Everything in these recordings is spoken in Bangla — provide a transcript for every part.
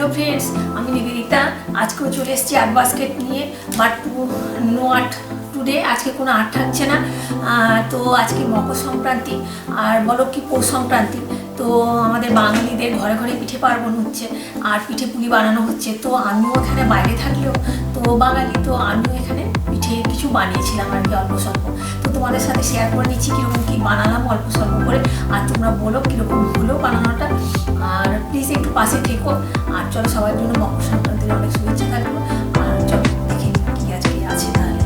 হ্যালো ফ্রেন্ডস, আমি নিবেদিতা। আজকেও চলে এসেছি আট বাস্কেট নিয়ে, বাট নো আট টুডে। আজকে কোনো আট থাকছে না। তো আজকে মকর সংক্রান্তি, আর বলো কি পৌষ সংক্রান্তি। তো আমাদের বাঙালিদের ঘরে ঘরে পিঠে পার্বণ হচ্ছে, আর পিঠে পুলি বানানো হচ্ছে। তো আমিও এখানে বাইরে থাকলেও তো বাঙালি, তো আমিও এখানে পিঠে কিছু বানিয়েছিলাম আর কি, অল্প স্বল্প। তো তোমাদের সাথে শেয়ার করে নিচ্ছি কীরকম কী বানালাম অল্প স্বল্প করে। আর তোমরা বলো কীরকম হলো বানানোটা, আর প্লিজ একটু পাশে থেকো। আর চলো, সবার জন্য মকর সংক্রান্তির অনেক শুভেচ্ছা থাকলো। আর চলো দেখে কী আজকে আছে তাহলে,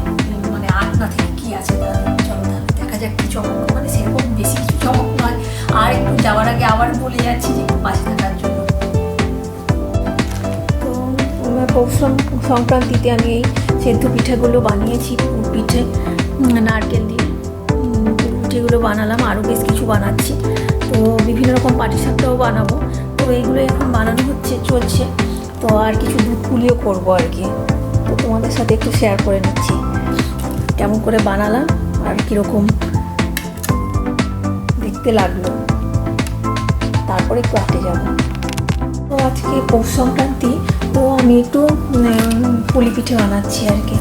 মানে আট না থেকে কী আছে তাহলে। চলো তাহলে দেখা যাক কী চমক, মানে সেরকম বেশি কিছু চমক নয়। আর একটু যাওয়ার আগে আবার বলে যাচ্ছি যে একটু পাশে থাকার জন্য। তো পৌষ সংক্রান্তিতে আমি এই সেদ্ধ পিঠাগুলো বানিয়েছি, পিঠে নারকেল দিয়ে পিঠেগুলো বানালাম। আরও বেশ কিছু বানাচ্ছি। তো বিভিন্ন রকম পাটিসাপটাও বানাবো। তো এইগুলো এখন বানানো চলছে। তো আর কিছু দুধ পুলিও করবো আর কি। তো তোমাদের সাথে একটু শেয়ার করে নিচ্ছি কেমন করে বানালাম আর কীরকম দেখতে লাগলো। তারপরে একটু আটে যাব। তো আজকে পৌষ সংক্রান্তি, তো আমি একটু পুলি পিঠে বানাচ্ছি আর কি।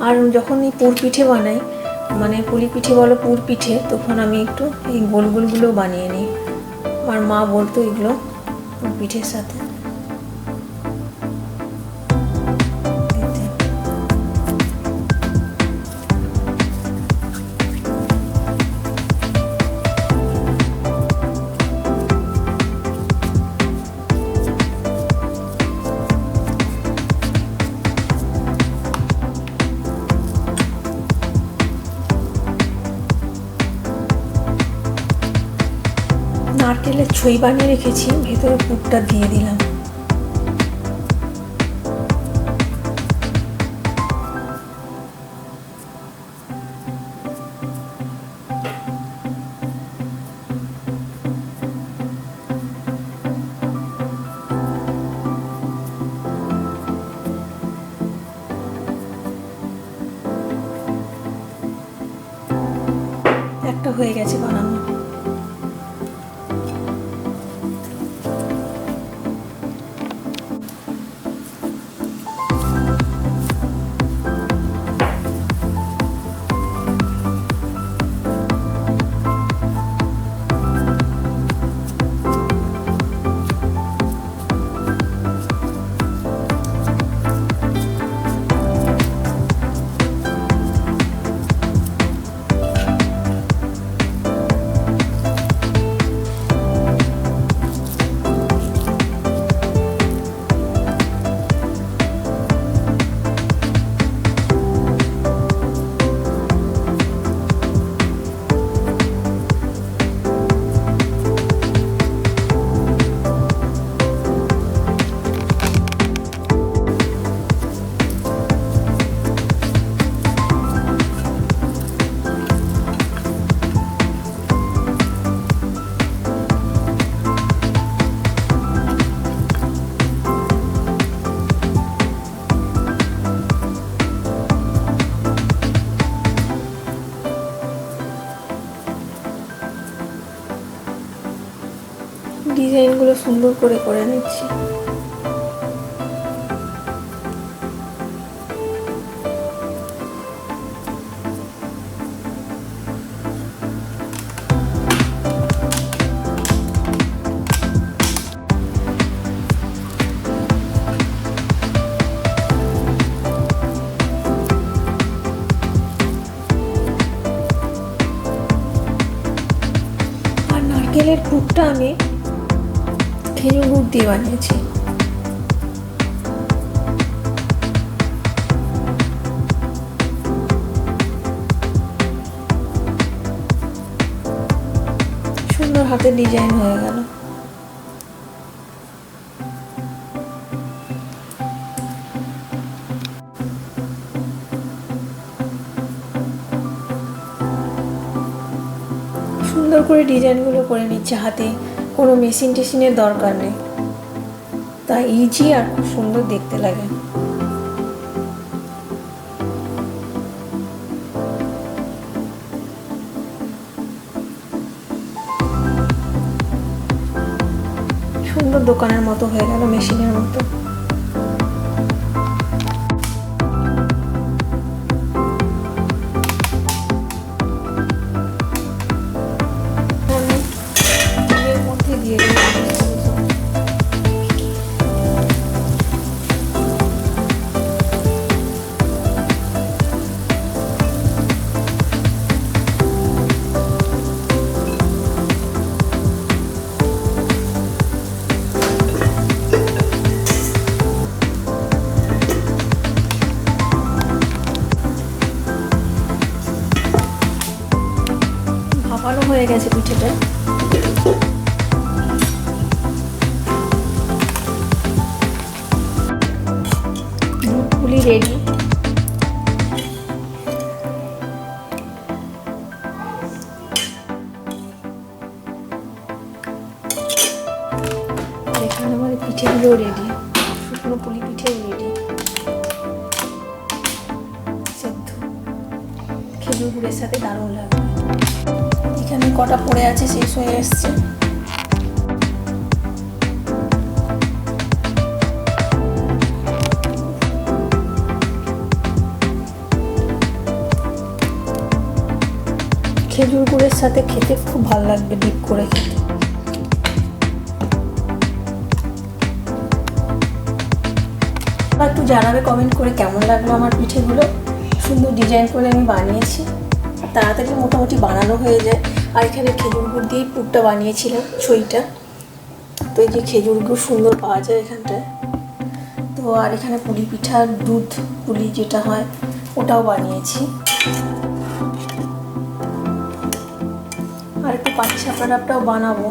আর যখন এই পুর পিঠে বানাই, মানে পুলি পিঠে বলো পুর পিঠে, তখন আমি একটু এই গোল গোলগুলো বানিয়ে নিই। আমার মা বলতো এগুলো পুর পিঠের সাথে। নারকেলের ছই বানিয়ে রেখেছি, ভেতরে পুরটা দিয়ে দিলাম। একটা হয়ে গেছে বানানো। ডিজাইনগুলো সুন্দর করে করে নিচ্ছি। আর নারকেলের পুরটা আমি খেজুর গুড় দিয়ে বানিয়েছি। সুন্দর হাতের ডিজাইন হয়ে গেল। সুন্দর করে ডিজাইনগুলো করে নিচ্ছে হাতে, কোনো মেশিন টেশিনের দরকার নেই। তা ইজি আর খুব সুন্দর দেখতে লাগে। সুন্দর দোকানের মতো হয়ে গেল, মেশিনের মতো। এর মধ্যে দিয়ে দিলাম ভালো হয়ে গেছে পিঠেটা। দুধ পুলি রেডি। আর এখানে আমাদের পিঠেগুলো রেডি, শুকনো পুলি পিঠে রেডি, সেদ্ধ খেজুর গুড়ের সাথে দারুণ লাগবে। এখানে কটা পড়ে আছে, শেষ হয়ে এসছে। খেজুর গুড়ের সাথে খেতে খুব ভালো লাগবে, ডিপ করে খেতে। একটু জানাবে কমেন্ট করে কেমন লাগলো আমার পিঠেগুলো। সুন্দর ডিজাইন করে আমি বানিয়েছি, তাড়াতাড়ি মোটামুটি বানানো হয়ে যায়। আর এখানে খেজুর গুড় দিয়েই পুরটা বানিয়েছিলাম, ছইটা। তো এই যে খেজুর গুড় সুন্দর পাওয়া যায় এখানটায়। তো আর এখানে পুলি পিঠা, দুধ পুলি যেটা হয় ওটাও বানিয়েছি। আর একটু পাটিসাপটাটাও বানাবো।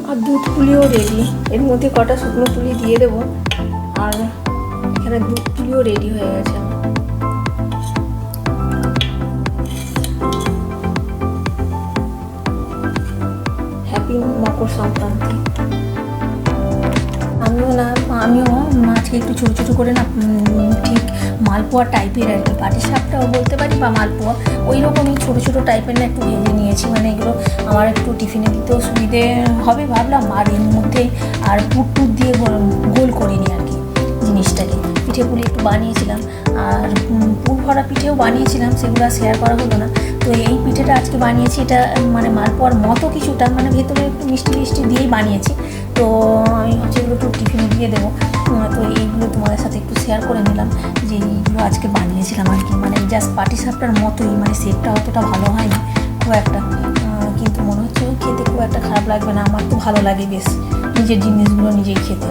আর দুধ পুলিও রেডি, এর মধ্যে কটা শুকনো পুলি দিয়ে দেবো। আর এখানে দুধ পুলিও রেডি হয়ে গেছে। হ্যাপি মকর সংক্রান্তি। আমিও আজকে একটু ছোটো ছোটো করে না, ঠিক মালপোয়া টাইপের আর কি, পাটিসাপটাও বলতে পারি বা মালপোয়া ওই রকমই ছোটো ছোটো টাইপের না একটু ভেজে নিয়েছি। মানে এগুলো আমার একটু টিফিনে দিতেও সুবিধে হবে ভাবলাম। আর এর মধ্যে আর পুর দিয়ে গোল করিনি আর কি জিনিসটাকে। পিঠে পুলি একটু বানিয়েছিলাম, আর পুর ভরা পিঠেও বানিয়েছিলাম, সেগুলো শেয়ার করা হলো না। তো এই পিঠেটা আজকে বানিয়েছি, এটা মানে মালপোয়ার মতো কিছুটা, মানে ভেতরে একটু মিষ্টি মিষ্টি দিয়েই বানিয়েছি। তো আমি হচ্ছে এগুলো একটু টিফিনে দিয়ে দেবো। তো এইগুলো তোমাদের সাথে একটু শেয়ার করে নিলাম যে এইগুলো আজকে বানিয়েছিলাম আর কি। মানে জাস্ট পাটিসাপটার মতোই, মানে শেপটা অতটা ভালো হয়নি খুব একটা, কিন্তু মনে হচ্ছে খেতে খুব একটা খারাপ লাগবে না। আমার তো ভালো লাগে বেশ নিজের জিনিসগুলো নিজেই খেতে।